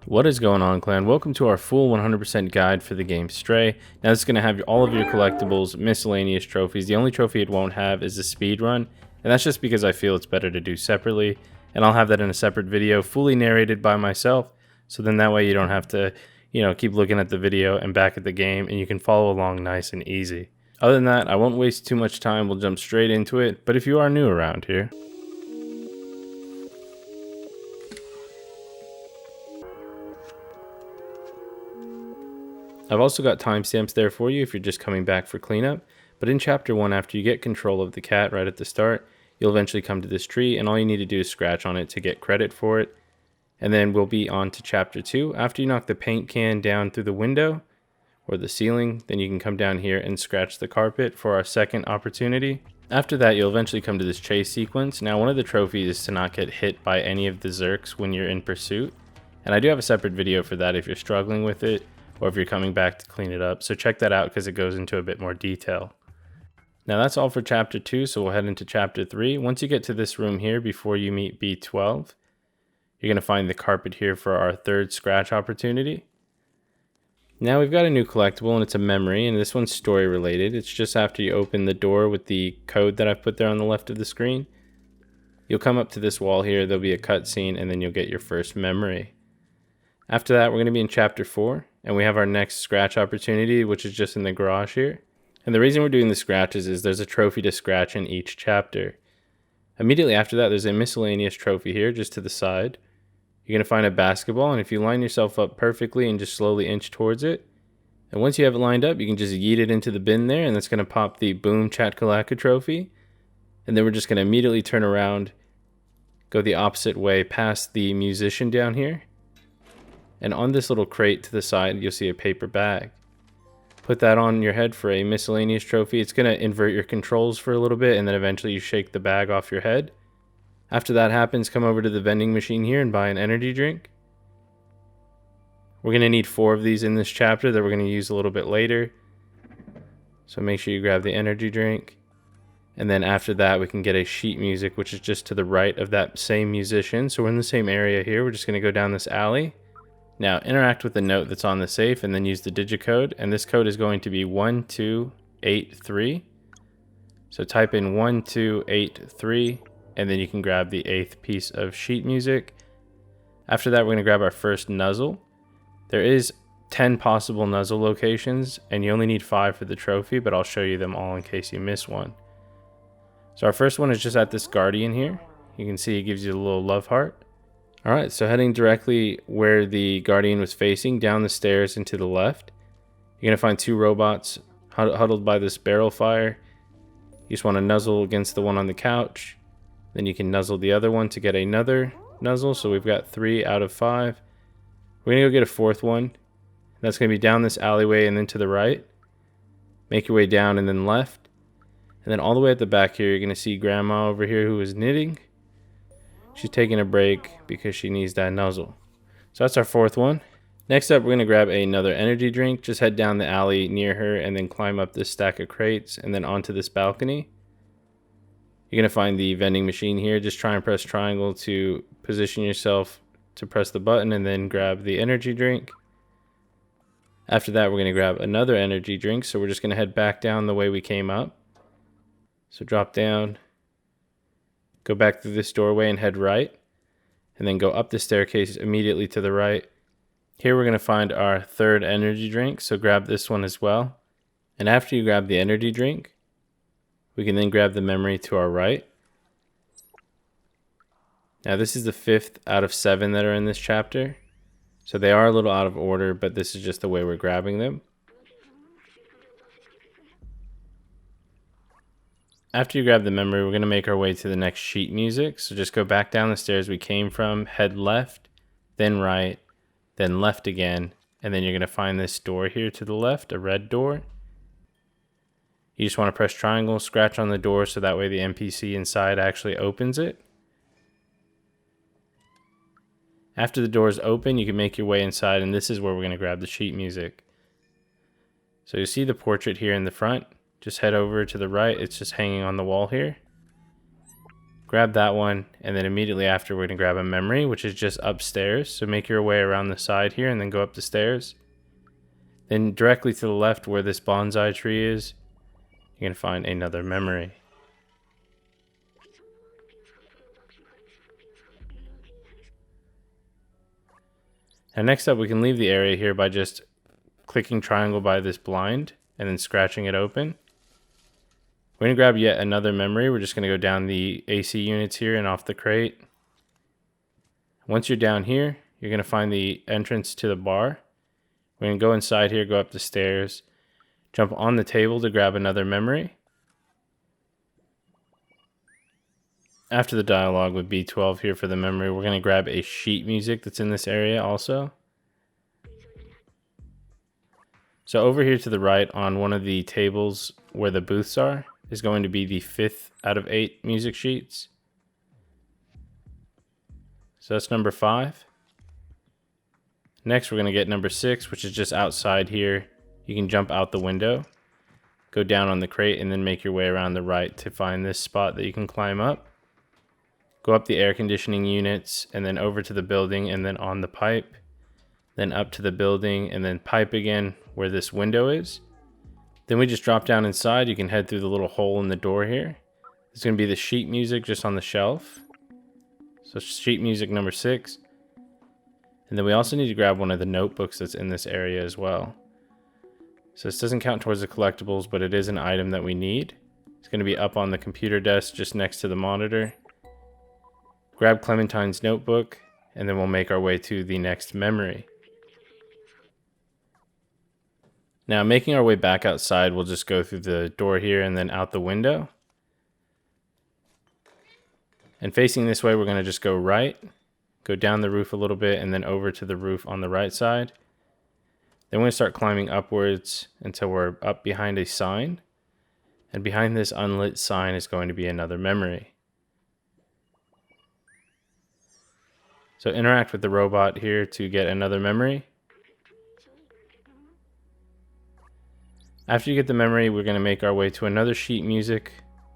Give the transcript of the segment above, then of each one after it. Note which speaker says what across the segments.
Speaker 1: What is going on, clan? Welcome to our full 100% guide for the game Stray. Now this is going to have all of your collectibles, miscellaneous trophies. The only trophy it won't have is the speedrun, and that's just because I feel it's better to do separately. And I'll have that in a separate video, fully narrated by myself, so then that way you don't have to, keep looking at the video and back at the game, and you can follow along nice and easy. Other than that, I won't waste too much time. We'll jump straight into it. But if you are new around here, I've also got timestamps there for you if you're just coming back for cleanup. But in chapter 1, after you get control of the cat right at the start, you'll eventually come to this tree, and all you need to do is scratch on it to get credit for it. And then we'll be on to chapter 2. After you knock the paint can down through the window or the ceiling, then you can come down here and scratch the carpet for our second opportunity. After that, you'll eventually come to this chase sequence. Now, one of the trophies is to not get hit by any of the Zerks when you're in pursuit. And I do have a separate video for that if you're struggling with it, or if you're coming back to clean it up. So check that out because it goes into a bit more detail. Now that's all for chapter 2, so we'll head into chapter 3. Once you get to this room here before you meet B12, you're going to find the carpet here for our third scratch opportunity. Now we've got a new collectible, and it's a memory, and this one's story related. It's just after you open the door with the code that I've put there on the left of the screen. You'll come up to this wall here, there'll be a cutscene, and then you'll get your first memory. After that, we're going to be in chapter 4, and we have our next scratch opportunity, which is just in the garage here. And the reason we're doing the scratches is there's a trophy to scratch in each chapter. Immediately after that, there's a miscellaneous trophy here, just to the side. You're going to find a basketball, and if you line yourself up perfectly and just slowly inch towards it, and once you have it lined up, you can just yeet it into the bin there, and that's going to pop the Boom Chat Kalaka trophy. And then we're just going to immediately turn around, go the opposite way past the musician down here. And on this little crate to the side, you'll see a paper bag. Put that on your head for a miscellaneous trophy. It's going to invert your controls for a little bit, and then eventually you shake the bag off your head. After that happens, come over to the vending machine here and buy an energy drink. We're going to need 4 of these in this chapter that we're going to use a little bit later. So make sure you grab the energy drink. And then after that, we can get a sheet music, which is just to the right of that same musician. So we're in the same area here. We're just going to go down this alley. Now interact with the note that's on the safe and then use the digicode, and this code is going to be 1283. So type in 1283 and then you can grab the 8th piece of sheet music. After that, we're going to grab our first Nuzzle. There is 10 possible Nuzzle locations and you only need 5 for the trophy, but I'll show you them all in case you miss one. So our first one is just at this guardian here. You can see it gives you a little love heart. Alright, so heading directly where the guardian was facing, down the stairs and to the left, you're going to find 2 robots huddled by this barrel fire. You just want to nuzzle against the one on the couch. Then you can nuzzle the other one to get another nuzzle. So we've got 3 out of 5. We're going to go get a 4th one. That's going to be down this alleyway and then to the right. Make your way down and then left. And then all the way at the back here, you're going to see Grandma over here who is knitting. She's taking a break because she needs that nuzzle. So that's our 4th one. Next up, we're going to grab another energy drink. Just head down the alley near her and then climb up this stack of crates and then onto this balcony. You're going to find the vending machine here. Just try and press triangle to position yourself to press the button and then grab the energy drink. After that, we're going to grab another energy drink. So we're just going to head back down the way we came up. So drop down. Go back through this doorway and head right, and then go up the staircase immediately to the right. Here we're going to find our 3rd energy drink, so grab this one as well. And after you grab the energy drink, we can then grab the memory to our right. Now this is the 5th out of 7 that are in this chapter, so they are a little out of order, but this is just the way we're grabbing them. After you grab the memory, we're going to make our way to the next sheet music. So just go back down the stairs we came from, head left, then right, then left again. And then you're going to find this door here to the left, a red door. You just want to press triangle, scratch on the door so that way the NPC inside actually opens it. After the door is open, you can make your way inside, and this is where we're going to grab the sheet music. So you see the portrait here in the front. Just head over to the right, it's just hanging on the wall here. Grab that one, and then immediately after we're going to grab a memory, which is just upstairs. So make your way around the side here and then go up the stairs. Then directly to the left where this bonsai tree is, you're going to find another memory. And next up, we can leave the area here by just clicking triangle by this blind and then scratching it open. We're going to grab yet another memory. We're just going to go down the AC units here and off the crate. Once you're down here, you're going to find the entrance to the bar. We're going to go inside here, go up the stairs, jump on the table to grab another memory. After the dialogue with B12 here for the memory, we're going to grab a sheet music that's in this area also. So over here to the right on one of the tables where the booths are is going to be the 5th out of 8 music sheets. So that's number 5. Next we're going to get number 6, which is just outside here. You can jump out the window, go down on the crate, and then make your way around the right to find this spot that you can climb up. Go up the air conditioning units and then over to the building and then on the pipe. Then up to the building and then pipe again where this window is. Then we just drop down inside. You can head through the little hole in the door here. There's going to be the sheet music just on the shelf. So sheet music number 6. And then we also need to grab one of the notebooks that's in this area as well. So this doesn't count towards the collectibles, but it is an item that we need. It's going to be up on the computer desk just next to the monitor. Grab Clementine's notebook, and then we'll make our way to the next memory. Now, making our way back outside, we'll just go through the door here and then out the window. And facing this way, we're going to just go right, go down the roof a little bit, and then over to the roof on the right side. Then we're going to start climbing upwards until we're up behind a sign. And behind this unlit sign is going to be another memory. So interact with the robot here to get another memory. After you get the memory, we're going to make our way to another sheet music.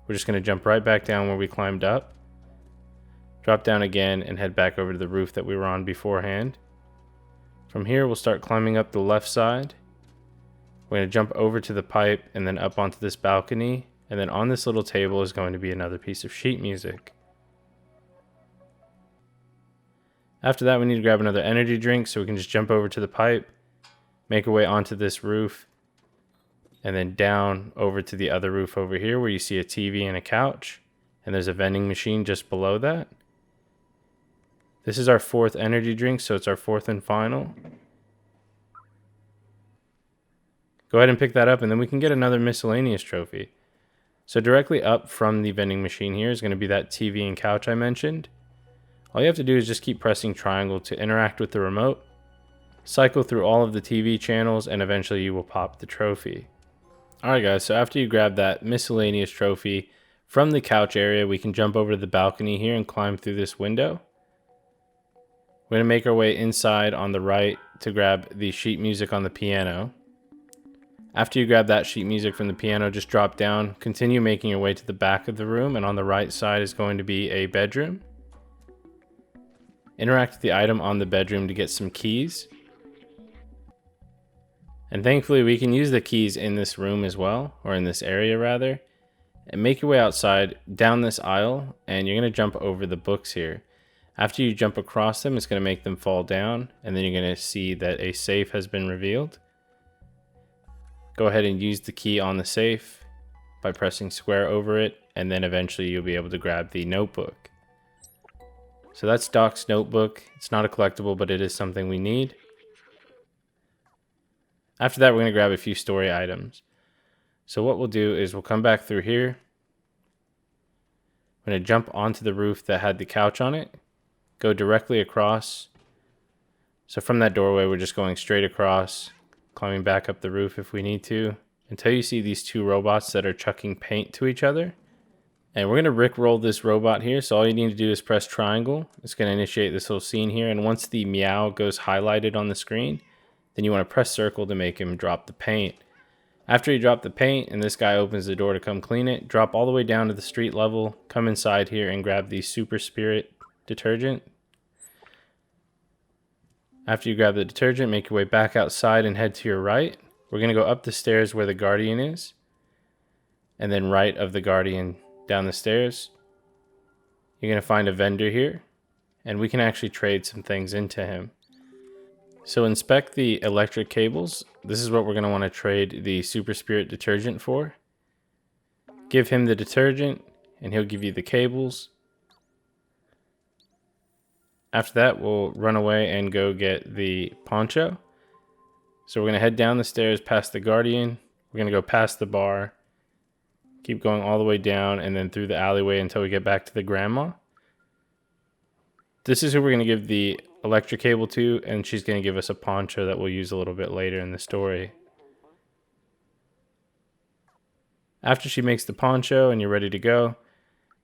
Speaker 1: We're just going to jump right back down where we climbed up. Drop down again and head back over to the roof that we were on beforehand. From here, we'll start climbing up the left side. We're going to jump over to the pipe and then up onto this balcony. And then on this little table is going to be another piece of sheet music. After that, we need to grab another energy drink so we can just jump over to the pipe, make our way onto this roof, and then down over to the other roof over here where you see a TV and a couch, and there's a vending machine just below that. This is our 4th energy drink, so it's our 4th and final. Go ahead and pick that up, and then we can get another miscellaneous trophy. So directly up from the vending machine here is going to be that TV and couch I mentioned. All you have to do is just keep pressing triangle to interact with the remote, cycle through all of the TV channels, and eventually you will pop the trophy. Alright guys, so after you grab that miscellaneous trophy from the couch area, we can jump over to the balcony here and climb through this window. We're going to make our way inside on the right to grab the sheet music on the piano. After you grab that sheet music from the piano, just drop down, continue making your way to the back of the room, and on the right side is going to be a bedroom. Interact with the item on the bedroom to get some keys. And thankfully we can use the keys in this room as well, or in this area rather. And make your way outside down this aisle, and you're going to jump over the books here. After you jump across them, it's going to make them fall down, and then you're going to see that a safe has been revealed. Go ahead and use the key on the safe by pressing square over it, and then eventually you'll be able to grab the notebook. So that's Doc's notebook. It's not a collectible, but it is something we need. After that, we're going to grab a few story items. So what we'll do is we'll come back through here. I'm going to jump onto the roof that had the couch on it. Go directly across. So from that doorway, we're just going straight across, climbing back up the roof if we need to, until you see these 2 robots that are chucking paint to each other. And we're going to rickroll this robot here, so all you need to do is press triangle. It's going to initiate this little scene here, and once the meow goes highlighted on the screen, then you want to press circle to make him drop the paint. After you drop the paint and this guy opens the door to come clean it, drop all the way down to the street level, come inside here and grab the Super Spirit Detergent. After you grab the detergent, make your way back outside and head to your right. We're going to go up the stairs where the Guardian is, and then right of the Guardian down the stairs. You're going to find a vendor here, and we can actually trade some things into him. So inspect the electric cables. This is what we're going to want to trade the Super Spirit Detergent for. Give him the detergent, and he'll give you the cables. After that, we'll run away and go get the Poncho. So we're going to head down the stairs past the Guardian. We're going to go past the bar. Keep going all the way down and then through the alleyway until we get back to the grandma. This is who we're going to give the electric cable to, and she's going to give us a Poncho that we'll use a little bit later in the story. After she makes the Poncho and you're ready to go,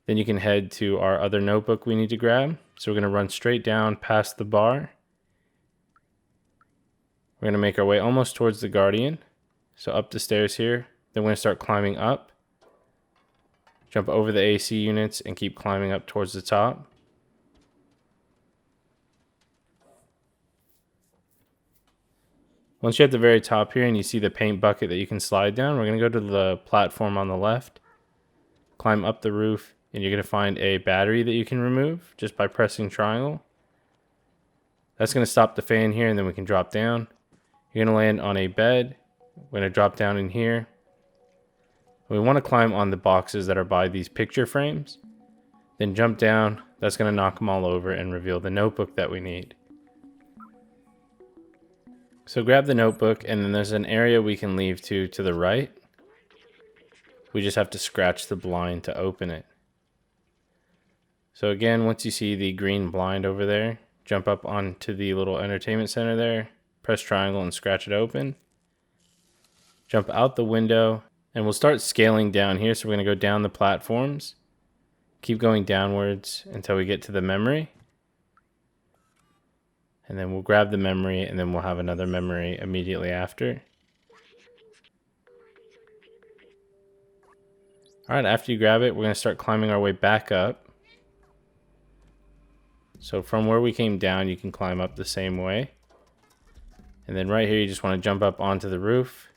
Speaker 1: then you can head to our other notebook we need to grab. So we're going to run straight down past the bar. We're going to make our way almost towards the Guardian. So up the stairs here. Then we're going to start climbing up. Jump over the AC units and keep climbing up towards the top. Once you're at the very top here and you see the paint bucket that you can slide down, we're going to go to the platform on the left. Climb up the roof. And you're going to find a battery that you can remove just by pressing triangle. That's going to stop the fan here, and then we can drop down. You're going to land on a bed. We're going to drop down in here. We want to climb on the boxes that are by these picture frames. Then jump down. That's going to knock them all over and reveal the notebook that we need. So grab the notebook, and then there's an area we can leave to the right. We just have to scratch the blind to open it. So again, once you see the green blind over there, jump up onto the little entertainment center there, press triangle and scratch it open. Jump out the window, and we'll start scaling down here. So we're going to go down the platforms, keep going downwards until we get to the memory. And then we'll grab the memory, and then we'll have another memory immediately after. All right, after you grab it, we're going to start climbing our way back up. So from where we came down, you can climb up the same way. And then right here, you just want to jump up onto the roof.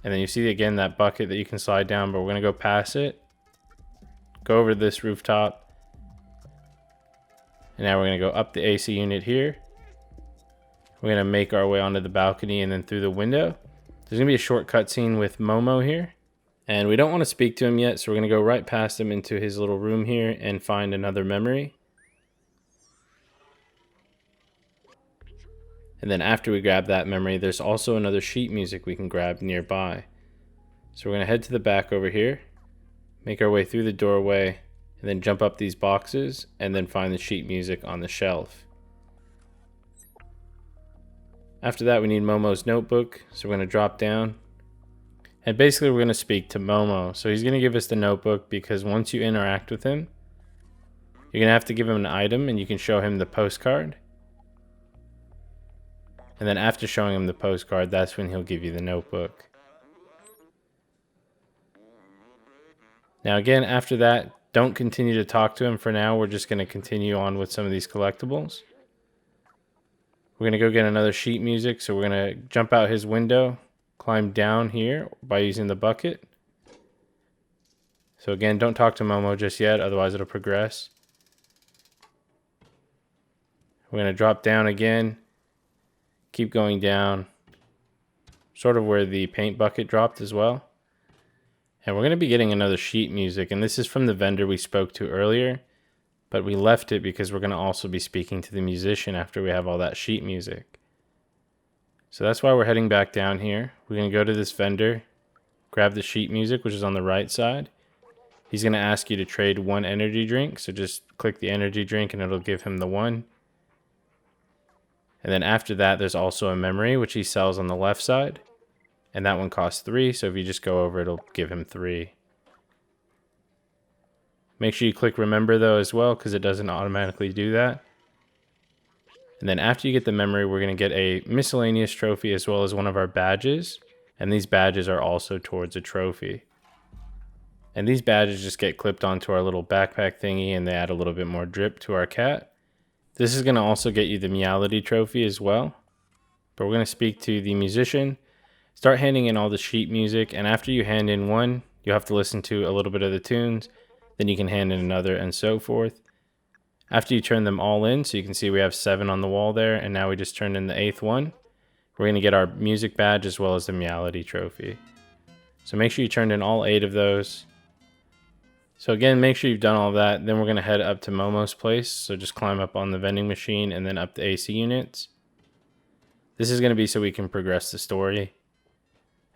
Speaker 1: And then you see again that bucket that you can slide down, but we're going to go past it. Go over this rooftop. And now we're going to go up the AC unit here. We're going to make our way onto the balcony and then through the window. There's going to be a short cutscene with Momo here. And we don't want to speak to him yet, so we're going to go right past him into his little room here and find another memory. And then after we grab that memory, there's also another sheet music we can grab nearby. So we're going to head to the back over here, make our way through the doorway, and then jump up these boxes, and then find the sheet music on the shelf. After that, we need Momo's notebook, so we're going to drop down. And basically, we're going to speak to Momo. So he's going to give us the notebook, because once you interact with him, you're going to have to give him an item, and you can show him the postcard. And then after showing him the postcard, that's when he'll give you the notebook. Now again, after that, don't continue to talk to him for now. We're just going to continue on with some of these collectibles. We're going to go get another sheet music. So we're going to jump out his window, climb down here by using the bucket. So again, don't talk to Momo just yet, otherwise it'll progress. We're going to drop down again. Keep going down, sort of where the paint bucket dropped as well. And we're going to be getting another sheet music, and this is from the vendor we spoke to earlier, but we left it because we're going to also be speaking to the musician after we have all that sheet music. So that's why we're heading back down here. We're going to go to this vendor, grab the sheet music, which is on the right side. He's going to ask you to trade one energy drink, so just click the energy drink and it'll give him the one. And then after that, there's also a memory, which he sells on the left side. And that one costs 3, so if you just go over, it'll give him 3. Make sure you click remember, though, as well, because it doesn't automatically do that. And then after you get the memory, we're going to get a miscellaneous trophy as well as one of our badges. And these badges are also towards a trophy. And these badges just get clipped onto our little backpack thingy, and they add a little bit more drip to our cat. This is going to also get you the Meowlody trophy as well. But we're going to speak to the musician, start handing in all the sheet music, and after you hand in one, you'll have to listen to a little bit of the tunes, then you can hand in another, and so forth. After you turn them all in, so you can see we have 7 on the wall there, and now we just turned in the 8th one, we're going to get our music badge as well as the Meowlody trophy. So make sure you turned in all 8 of those. So again, make sure you've done all that. Then we're going to head up to Momo's place. So just climb up on the vending machine and then up the AC units. This is going to be so we can progress the story.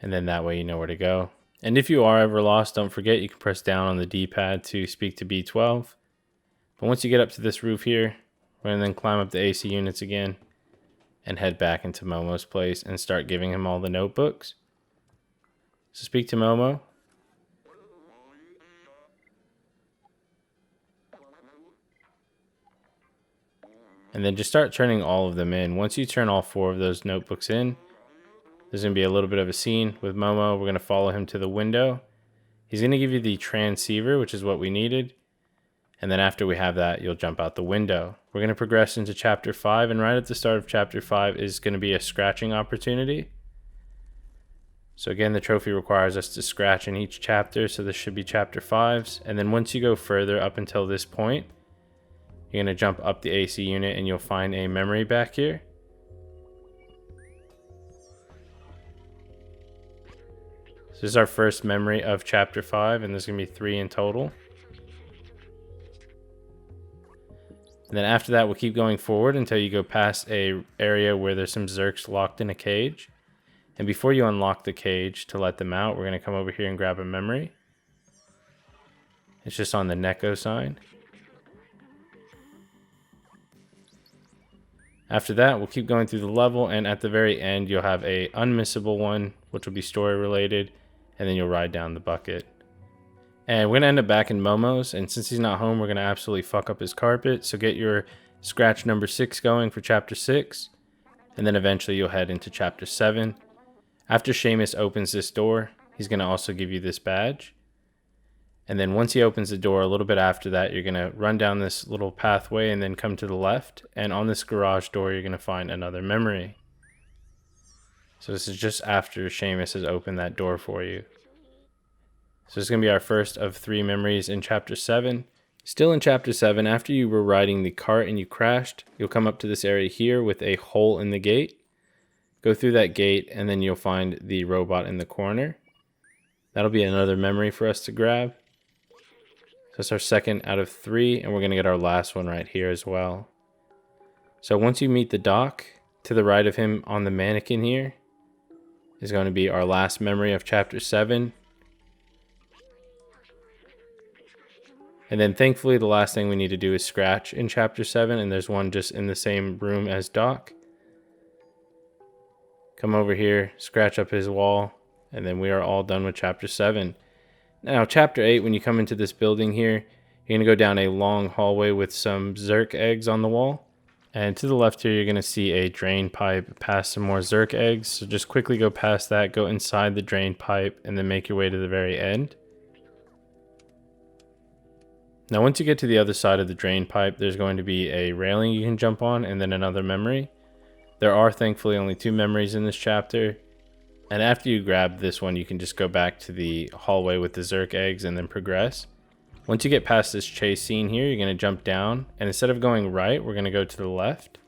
Speaker 1: And then that way you know where to go. And if you are ever lost, don't forget you can press down on the D-pad to speak to B12. But once you get up to this roof here, we're going to then climb up the AC units again and head back into Momo's place and start giving him all the notebooks. So speak to Momo. And then just start turning all of them in. Once you turn all 4 of those notebooks in, there's going to be a little bit of a scene with Momo. We're going to follow him to the window. He's going to give you the transceiver, which is what we needed. And then after we have that, you'll jump out the window. We're going to progress into Chapter 5. And right at the start of Chapter 5 is going to be a scratching opportunity. So again, the trophy requires us to scratch in each chapter. So this should be Chapter 5's. And then once you go further up until this point, you're going to jump up the AC unit and you'll find a memory back here. So this is our first memory of Chapter 5, and there's going to be 3 in total. And then after that, we'll keep going forward until you go past a area where there's some Zerks locked in a cage. And before you unlock the cage to let them out, we're going to come over here and grab a memory. It's just on the Neco sign. After that, we'll keep going through the level, and at the very end, you'll have a Unmissable one, which will be story related, and then you'll ride down the bucket. And we're going to end up back in Momo's, and since he's not home, we're going to absolutely fuck up his carpet. So get your scratch number 6 going for Chapter 6, and then eventually you'll head into Chapter 7. After Seamus opens this door, he's going to also give you this badge. And then once he opens the door, a little bit after that, you're going to run down this little pathway and then come to the left. And on this garage door, you're going to find another memory. So this is just after Seamus has opened that door for you. So this is going to be our first of 3 memories in Chapter 7. Still in Chapter 7, after you were riding the cart and you crashed, you'll come up to this area here with a hole in the gate. Go through that gate and then you'll find the robot in the corner. That'll be another memory for us to grab. That's our second out of 3, and we're going to get our last one right here as well. So once you meet the doc, to the right of him on the mannequin here is going to be our last memory of Chapter 7. And then thankfully the last thing we need to do is scratch in Chapter 7, and there's one just in the same room as Doc. Come over here, scratch up his wall, and then we are all done with Chapter 7. Now, Chapter 8, when you come into this building here, you're going to go down a long hallway with some Zerk eggs on the wall. And to the left here, you're going to see a drain pipe past some more Zerk eggs. So just quickly go past that, go inside the drain pipe, and then make your way to the very end. Now, once you get to the other side of the drain pipe, there's going to be a railing you can jump on, and then another memory. There are thankfully only 2 memories in this chapter. And after you grab this one, you can just go back to the hallway with the Zerk eggs and then progress. Once you get past this chase scene here, you're going to jump down. And instead of going right, we're going to go to the left.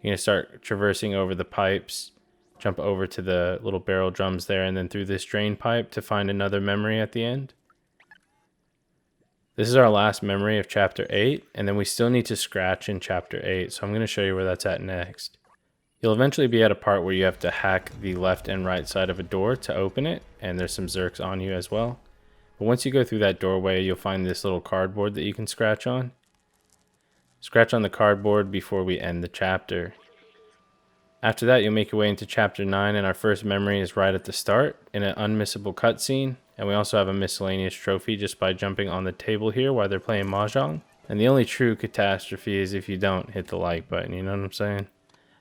Speaker 1: You're going to start traversing over the pipes, jump over to the little barrel drums there, and then through this drain pipe to find another memory at the end. This is our last memory of Chapter 8, and then we still need to scratch in Chapter 8. So I'm going to show you where that's at next. You'll eventually be at a part where you have to hack the left and right side of a door to open it, and there's some Zerks on you as well. But once you go through that doorway, you'll find this little cardboard that you can scratch on. Scratch on the cardboard before we end the chapter. After that, you'll make your way into Chapter 9, and our first memory is right at the start in an unmissable cutscene. And we also have a miscellaneous trophy just by jumping on the table here while they're playing Mahjong. And the only true catastrophe is if you don't hit the like button, you know what I'm saying?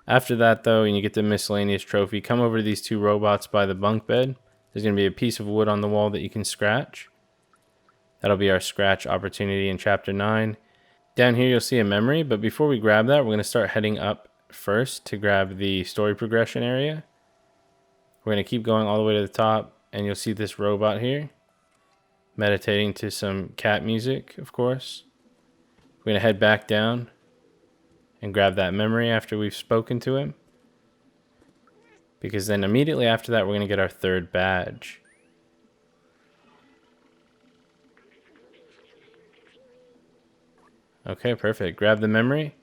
Speaker 1: After that though, and you get the miscellaneous trophy, come over to these two robots by the bunk bed. There's going to be a piece of wood on the wall that you can scratch. That'll be our scratch opportunity in chapter 9. Down here you'll see a memory, but before we grab that, we're going to start heading up first to grab the story progression area. We're going to keep going all the way to the top, and you'll see this robot here meditating to some cat music, of course. We're going to head back down and grab that memory after we've spoken to him, because then immediately after that we're going to get our third badge. Okay, perfect. Grab the memory.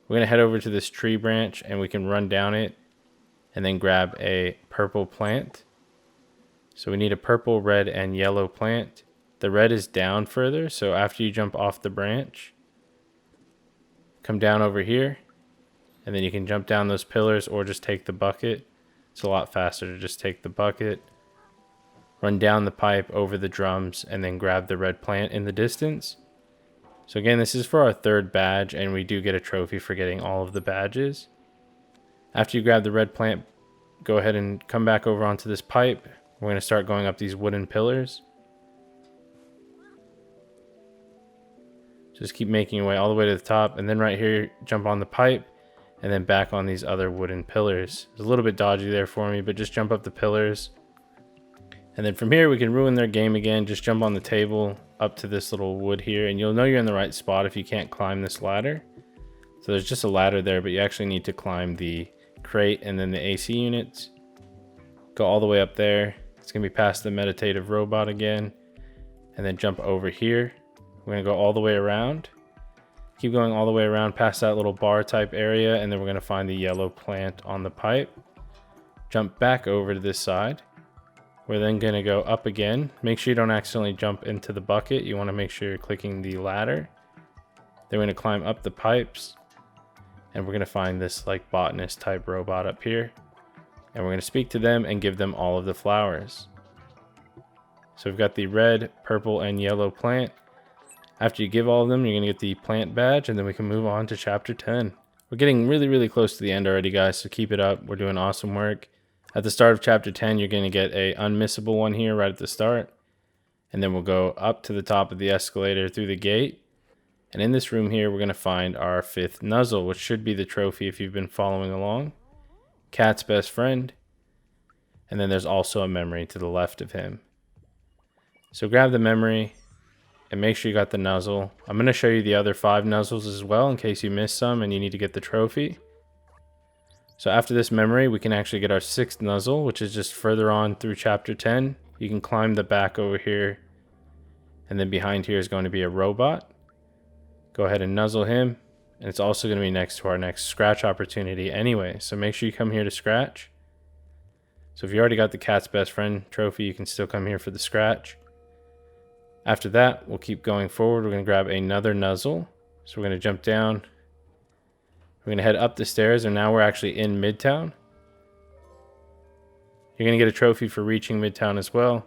Speaker 1: We're going to head over to this tree branch and we can run down it and then grab a purple plant. So we need a purple, red, and yellow plant. The red is down further, so after you jump off the branch, come down over here, and then you can jump down those pillars or just take the bucket. It's a lot faster to just take the bucket, run down the pipe over the drums, and then grab the red plant in the distance. So again, this is for our third badge, and we do get a trophy for getting all of the badges. After you grab the red plant, go ahead and come back over onto this pipe. We're going to start going up these wooden pillars. Just keep making your way all the way to the top, and then right here, jump on the pipe, and then back on these other wooden pillars. It's a little bit dodgy there for me, but just jump up the pillars. And then from here, we can ruin their game again. Just jump on the table up to this little wood here, and you'll know you're in the right spot if you can't climb this ladder. So there's just a ladder there, but you actually need to climb the crate and then the AC units. Go all the way up there. It's going to be past the meditative robot again, and then jump over here. We're going to go all the way around. Keep going all the way around past that little bar type area, and then we're going to find the yellow plant on the pipe. Jump back over to this side. We're then going to go up again. Make sure you don't accidentally jump into the bucket. You want to make sure you're clicking the ladder. Then we're going to climb up the pipes, and we're going to find this like botanist type robot up here. And we're going to speak to them and give them all of the flowers. So we've got the red, purple, and yellow plant. After you give all of them, you're going to get the plant badge, and then we can move on to chapter 10. We're getting really, really close to the end already, guys, so keep it up. We're doing awesome work. At the start of chapter 10, you're going to get a unmissable one here right at the start. And then we'll go up to the top of the escalator through the gate. And in this room here, we're going to find our 5th Nuzzle, which should be the trophy if you've been following along. Cat's best friend. And then there's also a memory to the left of him. So grab the memory and make sure you got the Nuzzle. I'm going to show you the other 5 Nuzzles as well in case you missed some and you need to get the trophy. So after this memory, we can actually get our 6th Nuzzle, which is just further on through chapter 10. You can climb the back over here, and then behind here is going to be a robot. Go ahead and Nuzzle him, and it's also going to be next to our next scratch opportunity anyway, so make sure you come here to scratch. So if you already got the Cat's Best Friend trophy, you can still come here for the scratch. After that, we'll keep going forward. We're going to grab another Nuzzle. So we're going to jump down. We're going to head up the stairs, and now we're actually in Midtown. You're going to get a trophy for reaching Midtown as well.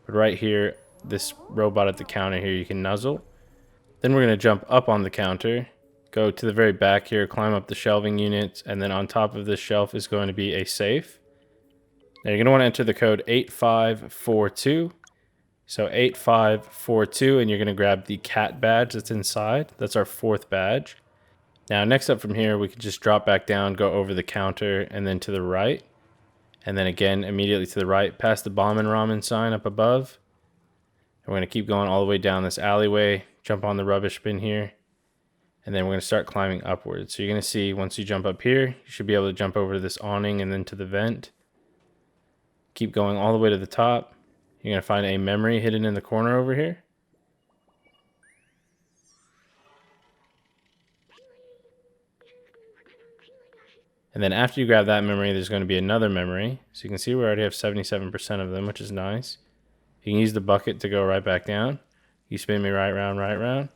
Speaker 1: But right here, this robot at the counter here, you can Nuzzle. Then we're going to jump up on the counter, go to the very back here, climb up the shelving units, and then on top of this shelf is going to be a safe. Now you're going to want to enter the code 8542. So 8542, and you're going to grab the cat badge that's inside. That's our 4th badge. Now next up from here, we can just drop back down, go over the counter, and then to the right. And then again, immediately to the right, past the bomb and ramen sign up above. And we're going to keep going all the way down this alleyway, jump on the rubbish bin here. And then we're going to start climbing upwards. So you're going to see once you jump up here, you should be able to jump over to this awning and then to the vent. Keep going all the way to the top. You're going to find a memory hidden in the corner over here. And then after you grab that memory, there's going to be another memory. So you can see we already have 77% of them, which is nice. You can use the bucket to go right back down. You spin me right round, right round.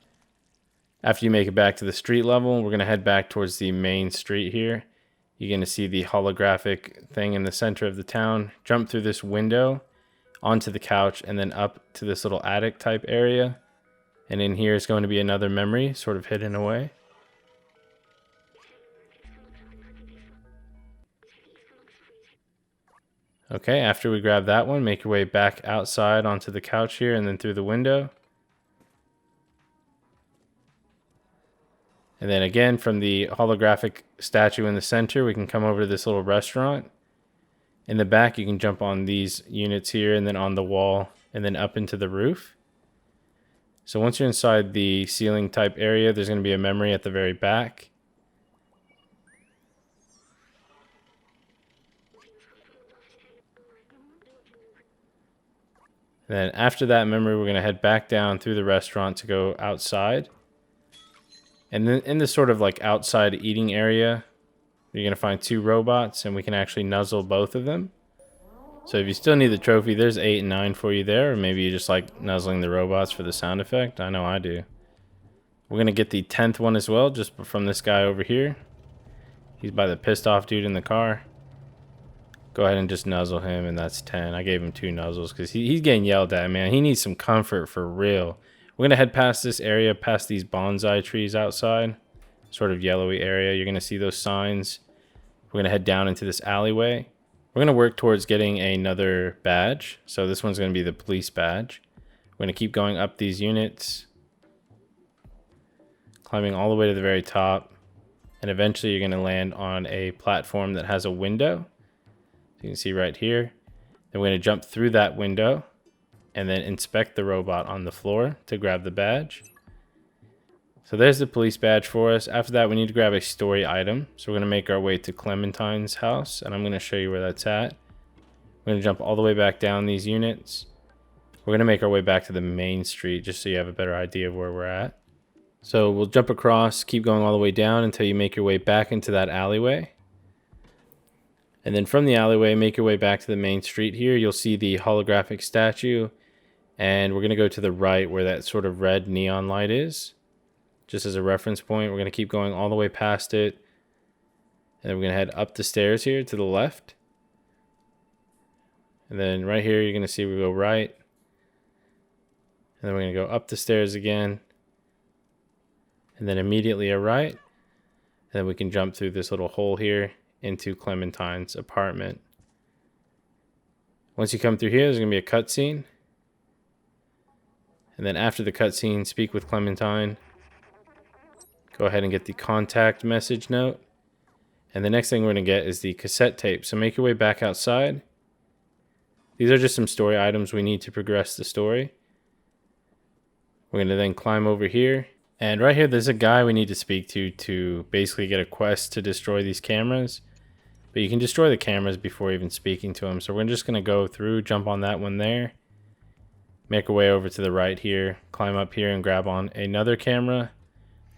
Speaker 1: After you make it back to the street level, we're going to head back towards the main street here. You're going to see the holographic thing in the center of the town. Jump through this window onto the couch and then up to this little attic type area. And in here is going to be another memory sort of hidden away. Okay, after we grab that one, make your way back outside onto the couch here and then through the window. And then again, from the holographic statue in the center, we can come over to this little restaurant. In the back, you can jump on these units here and then on the wall and then up into the roof. So once you're inside the ceiling type area, there's going to be a memory at the very back. And then after that memory, we're going to head back down through the restaurant to go outside. And then in this sort of like outside eating area, you're going to find 2 robots, and we can actually nuzzle both of them. So if you still need the trophy, there's 8 and 9 for you there. Or maybe you just like nuzzling the robots for the sound effect. I know I do. We're going to get the 10th one as well, just from this guy over here. He's by the pissed off dude in the car. Go ahead and just nuzzle him, and that's 10. I gave him 2 nuzzles because he's getting yelled at, man. He needs some comfort for real. We're going to head past this area, past these bonsai trees outside. Sort of yellowy area. You're going to see those signs. We're going to head down into this alleyway. We're going to work towards getting another badge. So this one's going to be the police badge. We're going to keep going up these units. Climbing all the way to the very top. And eventually you're going to land on a platform that has a window. You can see right here. Then we're going to jump through that window and then inspect the robot on the floor to grab the badge. So there's the police badge for us. After that, we need to grab a story item. So we're going to make our way to Clementine's house, and I'm going to show you where that's at. We're going to jump all the way back down these units. We're going to make our way back to the main street just so you have a better idea of where we're at. So we'll jump across, keep going all the way down until you make your way back into that alleyway. And then from the alleyway, make your way back to the main street here. You'll see the holographic statue. And we're going to go to the right where that sort of red neon light is. Just as a reference point, we're going to keep going all the way past it. And then we're going to head up the stairs here to the left. And then right here, you're going to see we go right. And then we're going to go up the stairs again. And then immediately a right. And then we can jump through this little hole here into Clementine's apartment. Once you come through here, there's going to be a cutscene. And then after the cutscene, speak with Clementine. Go ahead and get the contact message note. And the next thing we're going to get is the cassette tape. So make your way back outside. These are just some story items we need to progress the story. We're going to then climb over here. And right here, there's a guy we need to speak to basically get a quest to destroy these cameras. But you can destroy the cameras before even speaking to him. So we're just going to go through, jump on that one there. Make our way over to the right here. Climb up here and grab on another camera.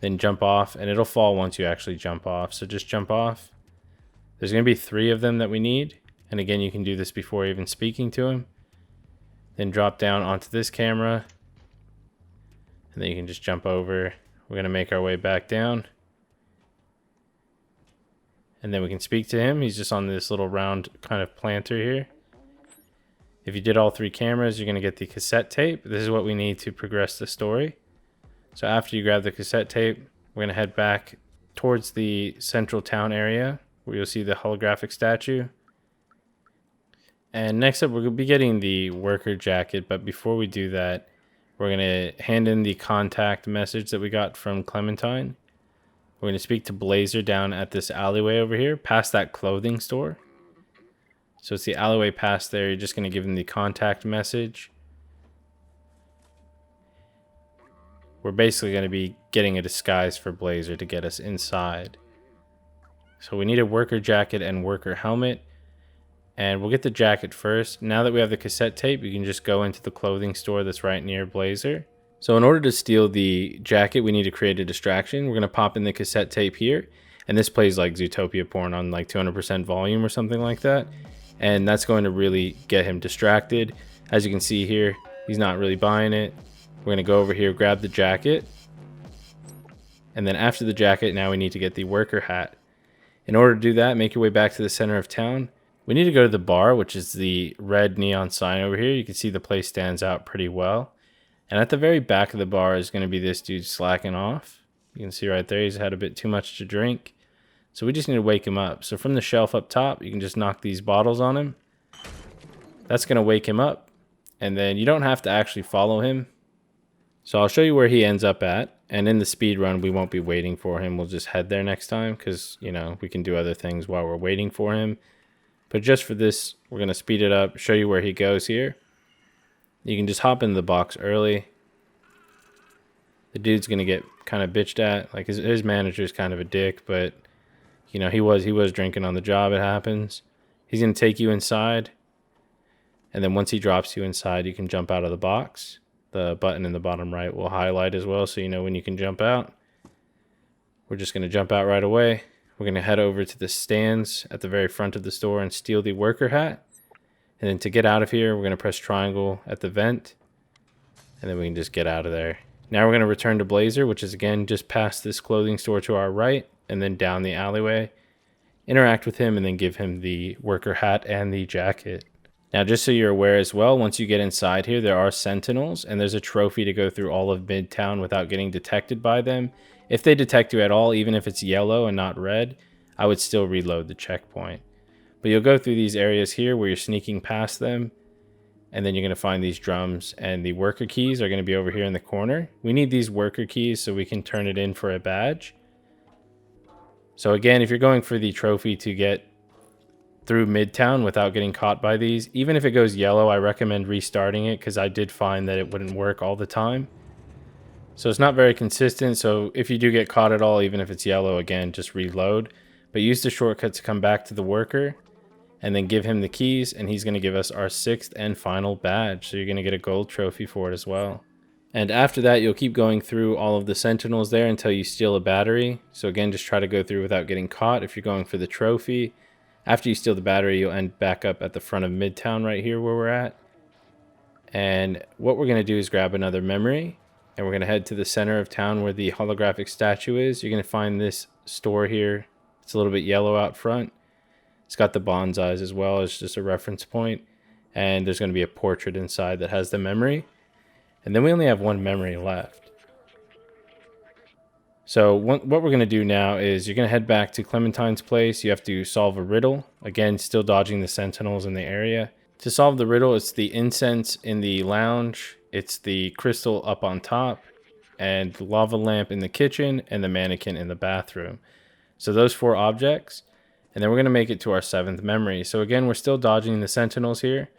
Speaker 1: Then jump off, and it'll fall once you actually jump off. So just jump off. There's going to be 3 of them that we need. And again, you can do this before even speaking to him. Then drop down onto this camera. And then you can just jump over. We're going to make our way back down. And then we can speak to him. He's just on this little round kind of planter here. If you did all 3 cameras, you're going to get the cassette tape. This is what we need to progress the story. So after you grab the cassette tape, we're going to head back towards the central town area where you'll see the holographic statue. And next up, we're going to be getting the worker jacket. But before we do that, we're going to hand in the contact message that we got from Clementine. We're going to speak to Blazer down at this alleyway over here, past that clothing store. So it's the alleyway past there. You're just going to give him the contact message. We're basically going to be getting a disguise for Blazer to get us inside. So we need a worker jacket and worker helmet. And we'll get the jacket first. Now that we have the cassette tape, you can just go into the clothing store that's right near Blazer. So in order to steal the jacket, we need to create a distraction. We're going to pop in the cassette tape here. And this plays like Zootopia porn on like 200% volume or something like that. And that's going to really get him distracted. As you can see here, he's not really buying it. We're going to go over here, grab the jacket. And then after the jacket, now we need to get the worker hat. In order to do that, make your way back to the center of town. We need to go to the bar, which is the red neon sign over here. You can see the place stands out pretty well. And at the very back of the bar is going to be this dude slacking off. You can see right there, he's had a bit too much to drink. So we just need to wake him up. So from the shelf up top, you can just knock these bottles on him. That's going to wake him up. And then you don't have to actually follow him. So I'll show you where he ends up at. And in the speed run, we won't be waiting for him. We'll just head there next time because, you know, we can do other things while we're waiting for him. But just for this, we're going to speed it up, show you where he goes here. You can just hop into the box early. The dude's going to get kind of bitched at. Like his manager's kind of a dick, but, you know, he was drinking on the job. It happens. He's going to take you inside. And then once he drops you inside, you can jump out of the box. The button in the bottom right will highlight as well, so you know when you can jump out. We're just going to jump out right away. We're going to head over to the stands at the very front of the store and steal the worker hat. And then to get out of here, we're going to press triangle at the vent. And then we can just get out of there. Now we're going to return to Blazer, which is again just past this clothing store to our right. And then down the alleyway. Interact with him and then give him the worker hat and the jacket. Now, just so you're aware as well, once you get inside here, there are sentinels, and there's a trophy to go through all of Midtown without getting detected by them. If they detect you at all, even if it's yellow and not red, I would still reload the checkpoint. But you'll go through these areas here where you're sneaking past them, and then you're going to find these drums, and the worker keys are going to be over here in the corner. We need these worker keys so we can turn it in for a badge. So again, if you're going for the trophy to get through Midtown without getting caught by these, even if it goes yellow, I recommend restarting it because I did find that it wouldn't work all the time. So it's not very consistent. So if you do get caught at all, even if it's yellow, again, just reload. But use the shortcut to come back to the worker and then give him the keys, and he's going to give us our 6th and final badge. So you're going to get a gold trophy for it as well. And after that, you'll keep going through all of the sentinels there until you steal a battery. So again, just try to go through without getting caught if you're going for the trophy. After you steal the battery, you'll end back up at the front of Midtown right here where we're at. And what we're going to do is grab another memory. And we're going to head to the center of town where the holographic statue is. You're going to find this store here. It's a little bit yellow out front. It's got the bonsais as well as just a reference point. And there's going to be a portrait inside that has the memory. And then we only have one memory left. So what we're going to do now is you're going to head back to Clementine's place. You have to solve a riddle. Again, still dodging the sentinels in the area. To solve the riddle, it's the incense in the lounge. It's the crystal up on top. And the lava lamp in the kitchen. And the mannequin in the bathroom. So those 4 objects. And then we're going to make it to our 7th memory. So again, we're still dodging the sentinels here.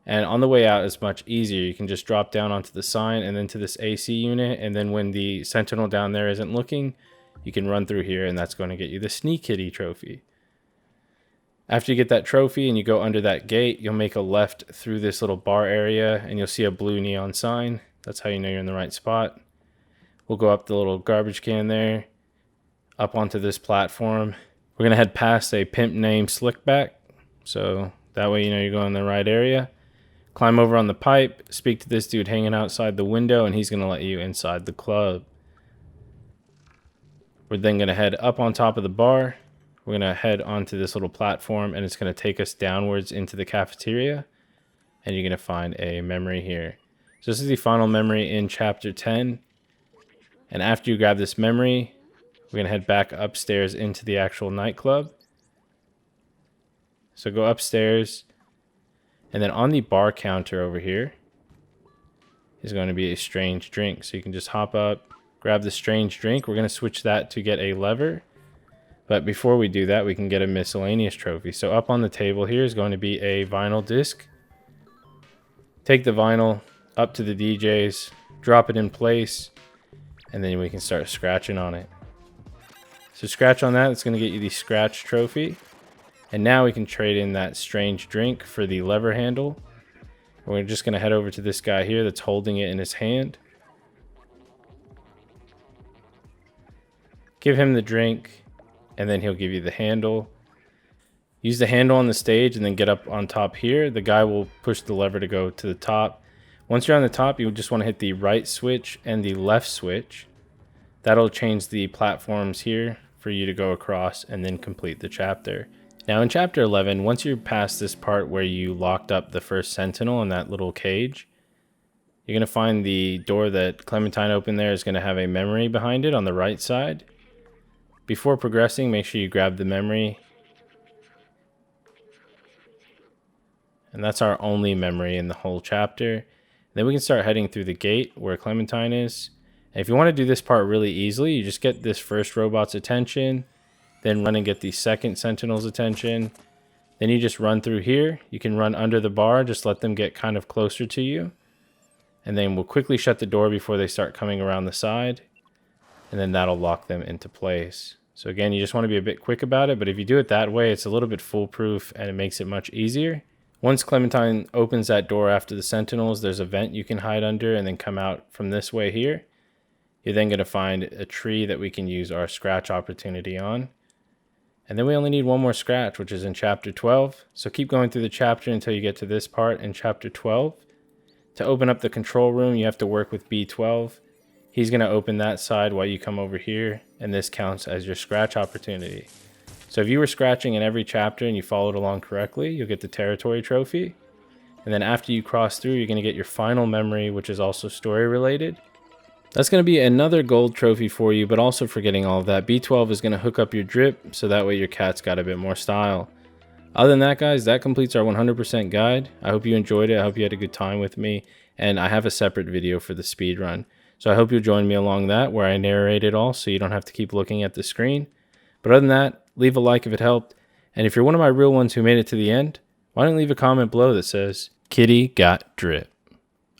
Speaker 1: And on the way out, it's much easier. You can just drop down onto the sign and then to this AC unit. And then when the sentinel down there isn't looking, you can run through here and that's going to get you the Sneak Kitty trophy. After you get that trophy and you go under that gate, you'll make a left through this little bar area and you'll see a blue neon sign. That's how you know you're in the right spot. We'll go up the little garbage can there, up onto this platform. We're going to head past a pimp named Slickback. So that way you know you're going in the right area. Climb over on the pipe, speak to this dude hanging outside the window, and he's going to let you inside the club. We're then going to head up on top of the bar. We're going to head onto this little platform, and it's going to take us downwards into the cafeteria. And you're going to find a memory here. So this is the final memory in Chapter 10. And after you grab this memory, we're going to head back upstairs into the actual nightclub. So go upstairs. And then on the bar counter over here is going to be a strange drink. So you can just hop up, grab the strange drink. We're going to switch that to get a lever. But before we do that, we can get a miscellaneous trophy. So up on the table here is going to be a vinyl disc. Take the vinyl up to the DJs, drop it in place, and then we can start scratching on it. So scratch on that. It's going to get you the scratch trophy. And now we can trade in that strange drink for the lever handle. We're just going to head over to this guy here that's holding it in his hand. Give him the drink, and then he'll give you the handle. Use the handle on the stage and then get up on top here. The guy will push the lever to go to the top. Once you're on the top, you just want to hit the right switch and the left switch. That'll change the platforms here for you to go across and then complete the chapter. Now in Chapter 11, once you're past this part where you locked up the first sentinel in that little cage, you're going to find the door that Clementine opened there is going to have a memory behind it on the right side. Before progressing, make sure you grab the memory. And that's our only memory in the whole chapter. Then we can start heading through the gate where Clementine is. And if you want to do this part really easily, you just get this first robot's attention, then run and get the second sentinel's attention. Then you just run through here. You can run under the bar, just let them get kind of closer to you. And then we'll quickly shut the door before they start coming around the side. And then that'll lock them into place. So again, you just want to be a bit quick about it, but if you do it that way, it's a little bit foolproof and it makes it much easier. Once Clementine opens that door after the sentinels, there's a vent you can hide under and then come out from this way here. You're then going to find a tree that we can use our scratch opportunity on. And then we only need one more scratch, which is in chapter 12. So keep going through the chapter until you get to this part in chapter 12. To open up the control room, you have to work with B12. He's going to open that side while you come over here, and this counts as your scratch opportunity. So if you were scratching in every chapter and you followed along correctly, you'll get the territory trophy. And then after you cross through, you're going to get your final memory, which is also story related. That's going to be another gold trophy for you, but also for getting all of that. B12 is going to hook up your drip, so that way your cat's got a bit more style. Other than that, guys, that completes our 100% guide. I hope you enjoyed it. I hope you had a good time with me. And I have a separate video for the speed run. So I hope you'll join me along that, where I narrate it all so you don't have to keep looking at the screen. But other than that, leave a like if it helped. And if you're one of my real ones who made it to the end, why don't you leave a comment below that says, "Kitty got drip."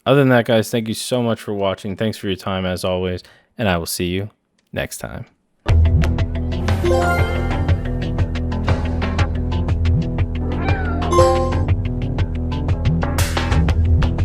Speaker 1: Other than that, guys, thank you so much for watching. Thanks for your time as always. And I will see you next time.